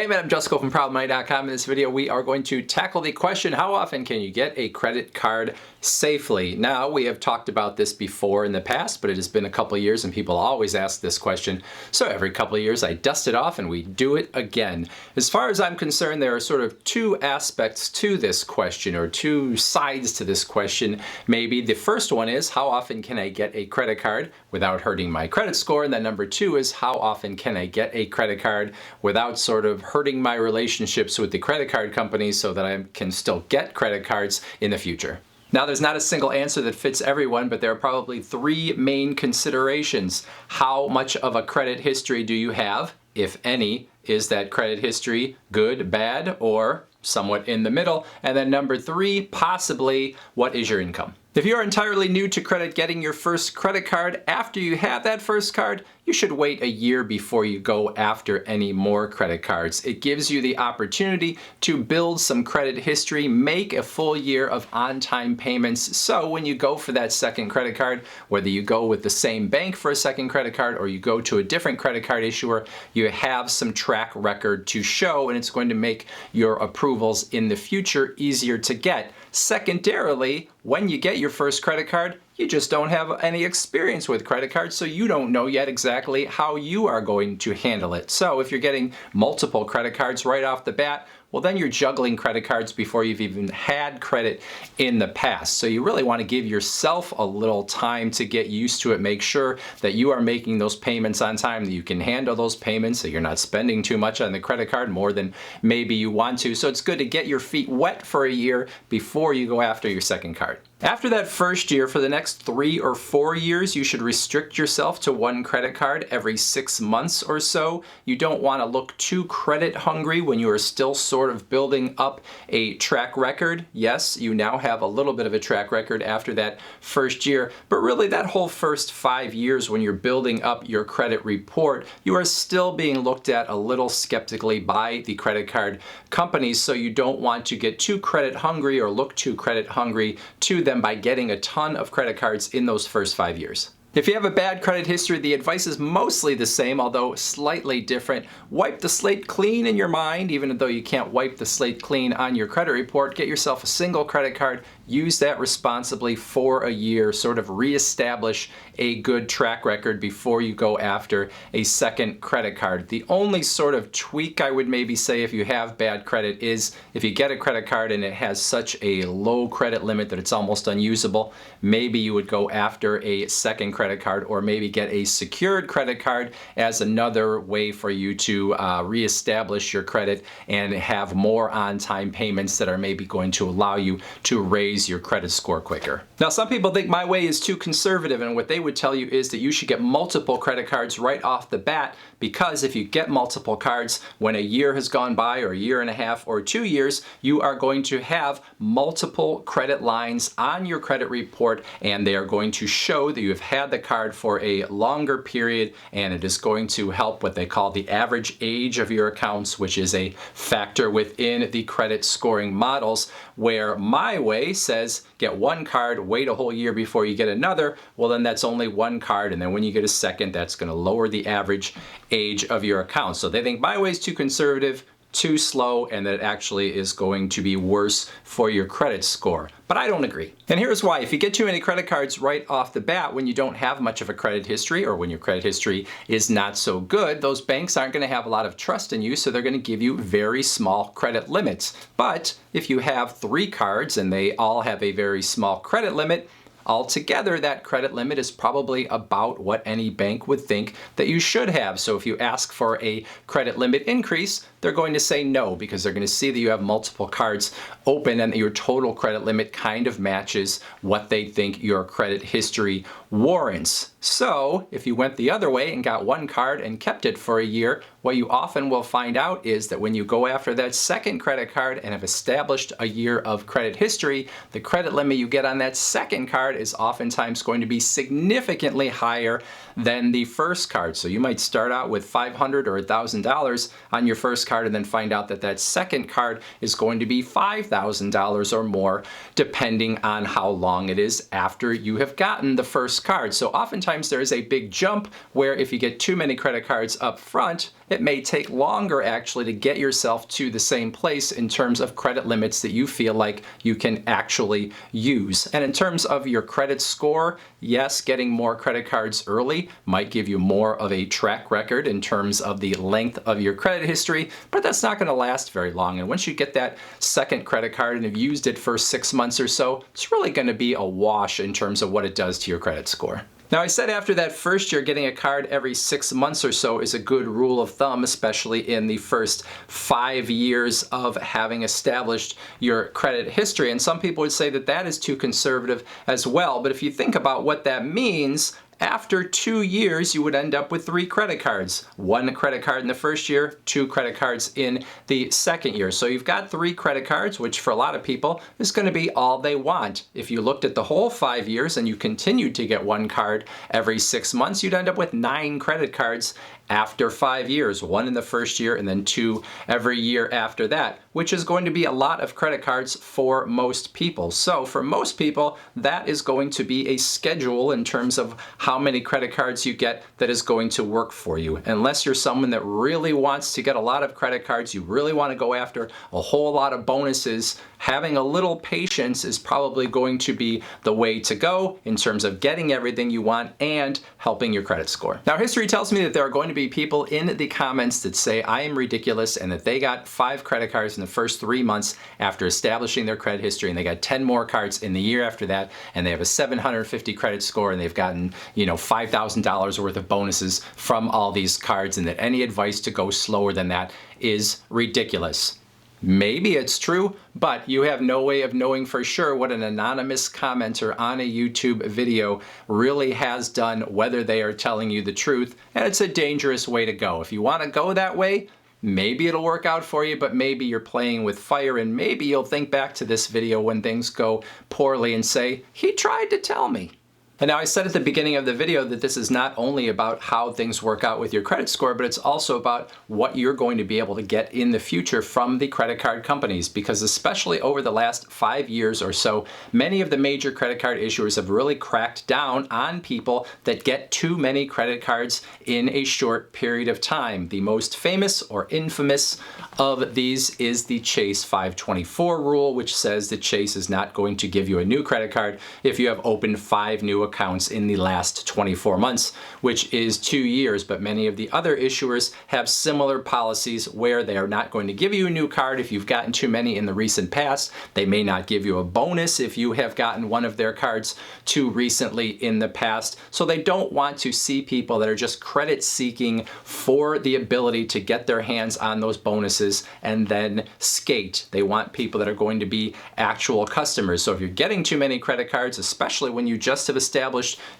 Hey man, I'm Jusko from ProudMoney.com. In this video, we are going to tackle the question, how often can you get a credit card safely? Now, we have talked about this before in the past, but it has been a couple of years and people always ask this question. So every couple of years, I dust it off and we do it again. As far as I'm concerned, there are sort of two aspects to this question, or two sides to this question. Maybe the first one is, how often can I get a credit card without hurting my credit score? And then number two is, how often can I get a credit card without sort of hurting my relationships with the credit card companies so that I can still get credit cards in the future? Now, there's not a single answer that fits everyone, but there are probably three main considerations. How much of a credit history do you have, if any? Is that credit history good, bad, or somewhat in the middle? And then number three, possibly, what is your income? If you're entirely new to credit, getting your first credit card, after you have that first card, you should wait a year before you go after any more credit cards. It gives you the opportunity to build some credit history, make a full year of on-time payments. So when you go for that second credit card, whether you go with the same bank for a second credit card or you go to a different credit card issuer, you have some track record to show, and it's going to make your approvals in the future easier to get. Secondarily, when you get your first credit card, you just don't have any experience with credit cards, so you don't know yet exactly how you are going to handle it. So if you're getting multiple credit cards right off the bat, well, then you're juggling credit cards before you've even had credit in the past. So you really want to give yourself a little time to get used to it. Make sure that you are making those payments on time, that you can handle those payments, that you're not spending too much on the credit card, more than maybe you want to. So it's good to get your feet wet for a year before you go after your second card. After that first year, for the next 3 or 4 years, you should restrict yourself to one credit card every 6 months or so. You don't want to look too credit hungry when you are still sort of building up a track record. Yes, you now have a little bit of a track record after that first year, but really that whole first 5 years when you're building up your credit report, you are still being looked at a little skeptically by the credit card companies, so you don't want to get too credit hungry or look too credit hungry to them by getting a ton of credit cards in those first 5 years. If you have a bad credit history, the advice is mostly the same, although slightly different. Wipe the slate clean in your mind, even though you can't wipe the slate clean on your credit report. Get yourself a single credit card. Use that responsibly for a year, sort of reestablish a good track record before you go after a second credit card. The only sort of tweak I would maybe say if you have bad credit is if you get a credit card and it has such a low credit limit that it's almost unusable, maybe you would go after a second credit card, or maybe get a secured credit card as another way for you to reestablish your credit and have more on-time payments that are maybe going to allow you to raise your credit score quicker. Now, some people think my way is too conservative, and what they would tell you is that you should get multiple credit cards right off the bat, because if you get multiple cards when a year has gone by, or a year and a half, or 2 years, you are going to have multiple credit lines on your credit report, and they are going to show that you have had the card for a longer period, and it is going to help what they call the average age of your accounts, which is a factor within the credit scoring models, where my way says get one card, wait a whole year before you get another. Well, then that's only one card, and then when you get a second, that's going to lower the average age of your account. So they think my way is too conservative, too slow, and that it actually is going to be worse for your credit score. But I don't agree. And here's why. If you get too many credit cards right off the bat when you don't have much of a credit history, or when your credit history is not so good, those banks aren't going to have a lot of trust in you, so they're going to give you very small credit limits. But if you have 3 cards and they all have a very small credit limit, altogether, that credit limit is probably about what any bank would think that you should have. So if you ask for a credit limit increase, they're going to say no, because they're going to see that you have multiple cards open and that your total credit limit kind of matches what they think your credit history warrants. So if you went the other way and got one card and kept it for a year, what you often will find out is that when you go after that second credit card and have established a year of credit history, the credit limit you get on that second card is oftentimes going to be significantly higher than the first card. So you might start out with $500 or $1,000 on your first card and then find out that that second card is going to be $5,000 or more, depending on how long it is after you have gotten the first card. So oftentimes sometimes there is a big jump where if you get too many credit cards up front, it may take longer actually to get yourself to the same place in terms of credit limits that you feel like you can actually use. And in terms of your credit score, yes, getting more credit cards early might give you more of a track record in terms of the length of your credit history, but that's not going to last very long. And once you get that second credit card and have used it for 6 months or so, it's really going to be a wash in terms of what it does to your credit score. Now, I said after that first year, getting a card every 6 months or so is a good rule of thumb, especially in the first 5 years of having established your credit history. And some people would say that that is too conservative as well. But if you think about what that means, after 2 years, you would end up with 3 credit cards. 1 credit card in the first year, 2 credit cards in the second year. So you've got 3 credit cards, which for a lot of people is going to be all they want. If you looked at the whole 5 years and you continued to get 1 card every 6 months, you'd end up with 9 credit cards after 5 years, 1 in the first year and then 2 every year after that, which is going to be a lot of credit cards for most people. So for most people, that is going to be a schedule in terms of how many credit cards you get that is going to work for you. Unless you're someone that really wants to get a lot of credit cards, you really want to go after a whole lot of bonuses, having a little patience is probably going to be the way to go in terms of getting everything you want and helping your credit score. Now, history tells me that there are going to be people in the comments that say I am ridiculous and that they got 5 credit cards in the first 3 months after establishing their credit history, and they got 10 more cards in the year after that, and they have a 750 credit score, and they've gotten, $5,000 worth of bonuses from all these cards, and that any advice to go slower than that is ridiculous. Maybe it's true, but you have no way of knowing for sure what an anonymous commenter on a YouTube video really has done, whether they are telling you the truth, and it's a dangerous way to go. If you want to go that way, maybe it'll work out for you, but maybe you're playing with fire, and maybe you'll think back to this video when things go poorly and say, he tried to tell me. And now I said at the beginning of the video that this is not only about how things work out with your credit score, but it's also about what you're going to be able to get in the future from the credit card companies, because especially over the last 5 years or so, many of the major credit card issuers have really cracked down on people that get too many credit cards in a short period of time. The most famous or infamous of these is the Chase 524 rule, which says that Chase is not going to give you a new credit card if you have opened 5 new accounts in the last 24 months, which is 2 years. But many of the other issuers have similar policies where they are not going to give you a new card if you've gotten too many in the recent past. They may not give you a bonus if you have gotten one of their cards too recently in the past. So they don't want to see people that are just credit seeking for the ability to get their hands on those bonuses and then skate. They want people that are going to be actual customers. So if you're getting too many credit cards, especially when you just have established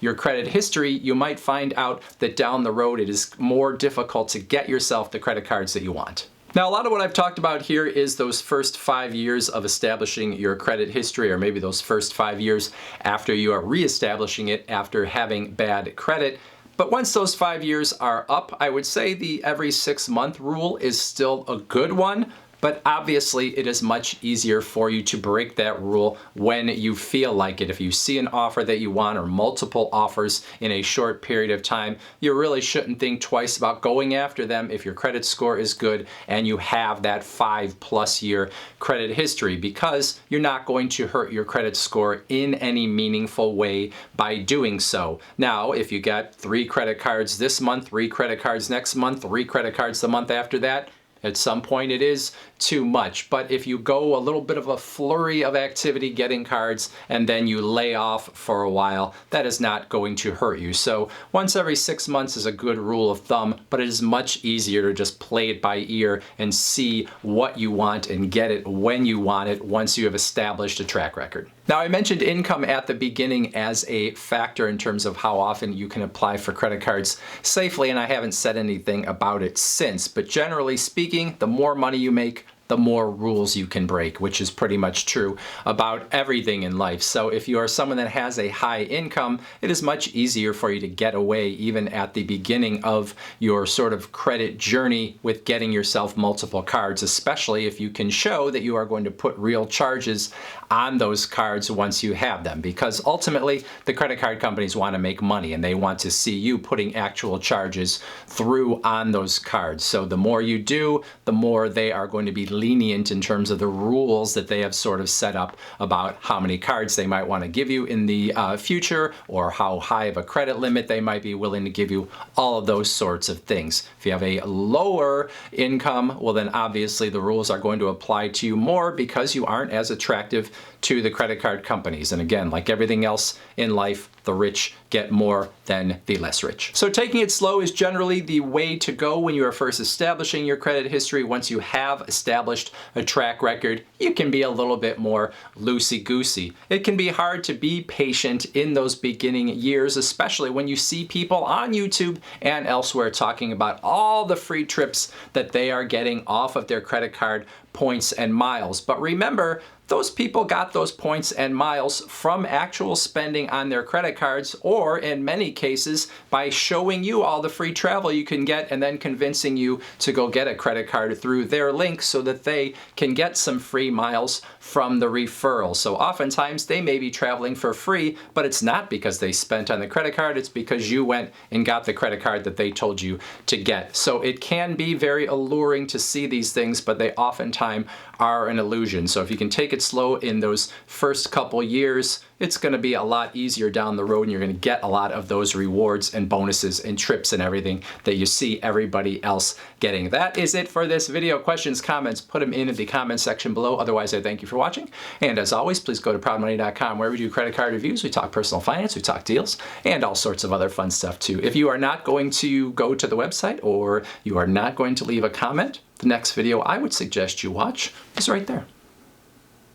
your credit history, you might find out that down the road it is more difficult to get yourself the credit cards that you want. Now, a lot of what I've talked about here is those first 5 years of establishing your credit history, or maybe those first 5 years after you are reestablishing it after having bad credit. But once those 5 years are up, I would say the every 6-month rule is still a good one. But obviously it is much easier for you to break that rule when you feel like it. If you see an offer that you want or multiple offers in a short period of time, you really shouldn't think twice about going after them if your credit score is good and you have that 5+ year credit history, because you're not going to hurt your credit score in any meaningful way by doing so. Now, if you got 3 credit cards this month, 3 credit cards next month, 3 credit cards the month after that, at some point it is too much. But if you go a little bit of a flurry of activity getting cards and then you lay off for a while, that is not going to hurt you. So once every 6 months is a good rule of thumb, but it is much easier to just play it by ear and see what you want and get it when you want it once you have established a track record. Now, I mentioned income at the beginning as a factor in terms of how often you can apply for credit cards safely, and I haven't said anything about it since. But generally speaking, the more money you make, the more rules you can break, which is pretty much true about everything in life. So if you are someone that has a high income, it is much easier for you to get away even at the beginning of your sort of credit journey with getting yourself multiple cards, especially if you can show that you are going to put real charges on those cards once you have them, because ultimately the credit card companies want to make money and they want to see you putting actual charges through on those cards. So the more you do, the more they are going to be lenient in terms of the rules that they have sort of set up about how many cards they might want to give you in the future, or how high of a credit limit they might be willing to give you, all of those sorts of things. If you have a lower income, well then obviously the rules are going to apply to you more because you aren't as attractive to the credit card companies. And again, like everything else in life, the rich get more than the less rich. So taking it slow is generally the way to go when you are first establishing your credit history. Once you have established a track record, you can be a little bit more loosey-goosey. It can be hard to be patient in those beginning years, especially when you see people on YouTube and elsewhere talking about all the free trips that they are getting off of their credit card points and miles. But remember, those people got those points and miles from actual spending on their credit cards, or in many cases by showing you all the free travel you can get and then convincing you to go get a credit card through their link so that they can get some free miles from the referral. So oftentimes they may be traveling for free, but it's not because they spent on the credit card, it's because you went and got the credit card that they told you to get. So it can be very alluring to see these things, but they oftentimes are an illusion. So if you can take it slow in those first couple years, it's going to be a lot easier down the road, and you're going to get a lot of those rewards and bonuses and trips and everything that you see everybody else getting. That is it for this video. Questions, comments, put them in the comment section below. Otherwise, I thank you for watching. And as always, please go to proudmoney.com, where we do credit card reviews. We talk personal finance, we talk deals, and all sorts of other fun stuff too. If you are not going to go to the website, or you are not going to leave a comment, the next video I would suggest you watch is right there.